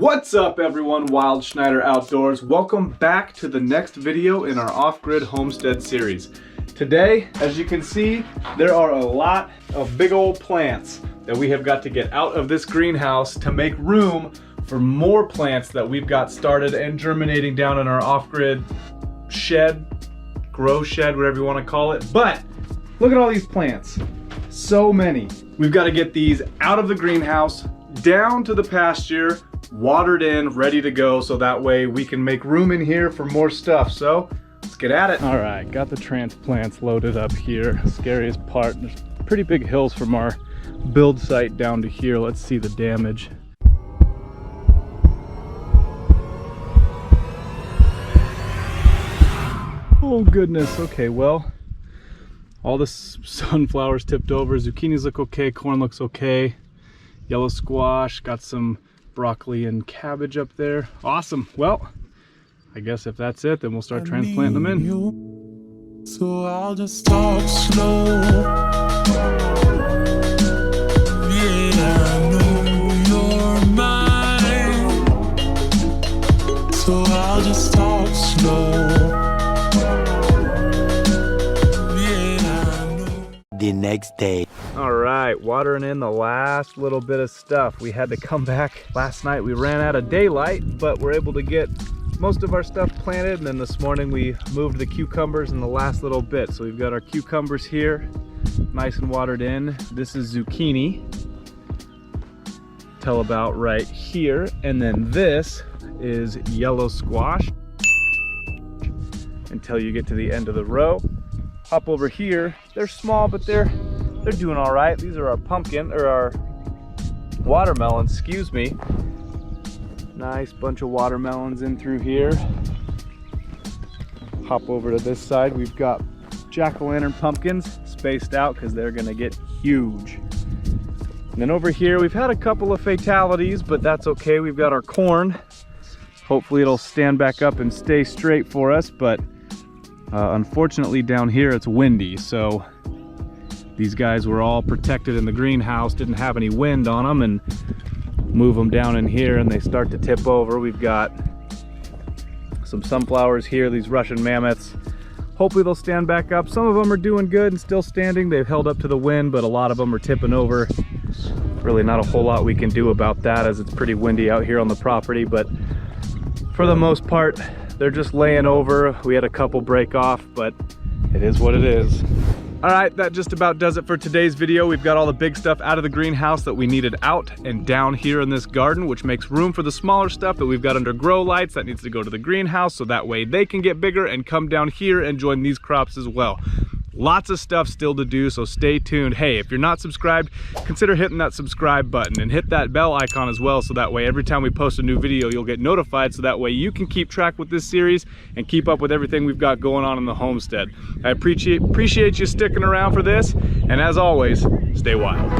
What's up everyone, Wild Schneider Outdoors. Welcome back to the next video in our off-grid homestead series. Today, as you can see, there are a lot of big old plants that we have got to get out of this greenhouse to make room for more plants that we've got started and germinating down in our off-grid shed, grow shed, whatever you want to call it. But look at all these plants, so many. We've got to get these out of the greenhouse, down to the pasture, watered in, ready to go, so that way we can make room in here for more stuff. So let's get at it. All right, got the transplants loaded up here. Scariest part, there's pretty big hills from our build site down to here. Let's see the damage. Oh goodness, okay, well, all the sunflowers tipped over, zucchinis look okay, corn looks okay, yellow squash, got some broccoli and cabbage up there. Awesome. Well, I guess if that's it, then we'll start transplanting them in. So I'll just talk slow. Yeah, I know you're mine. So I'll just talk slow. The next day. All right, watering in the last little bit of stuff. We had to come back last night. We ran out of daylight, but we're able to get most of our stuff planted. And then this morning we moved the cucumbers in the last little bit. So we've got our cucumbers here, nice and watered in. This is zucchini, till about right here. And then this is yellow squash until you get to the end of the row. Hop over here, they're small, but they're doing all right. These are our pumpkin, or our watermelons, excuse me. Nice bunch of watermelons in through here. Hop over to this side, we've got jack-o'-lantern pumpkins spaced out because they're gonna get huge. And then over here, we've had a couple of fatalities, but that's okay. We've got our corn. Hopefully it'll stand back up and stay straight for us, but unfortunately down here it's windy, so these guys were all protected in the greenhouse, didn't have any wind on them, and move them down in here and they start to tip over. We've got some sunflowers here, these Russian mammoths. Hopefully they'll stand back up. Some of them are doing good and still standing. They've held up to the wind, but a lot of them are tipping over. Really not a whole lot we can do about that as it's pretty windy out here on the property, but for the most part, they're just laying over. We had a couple break off, but it is what it is. All right, that just about does it for today's video. We've got all the big stuff out of the greenhouse that we needed out and down here in this garden, which makes room for the smaller stuff that we've got under grow lights that needs to go to the greenhouse, so that way they can get bigger and come down here and join these crops as well. Lots of stuff still to do, so stay tuned. Hey, if you're not subscribed, consider hitting that subscribe button and hit that bell icon as well, so that way every time we post a new video, you'll get notified, so that way you can keep track with this series and keep up with everything we've got going on in the homestead. I appreciate you sticking around for this, and as always, stay wild.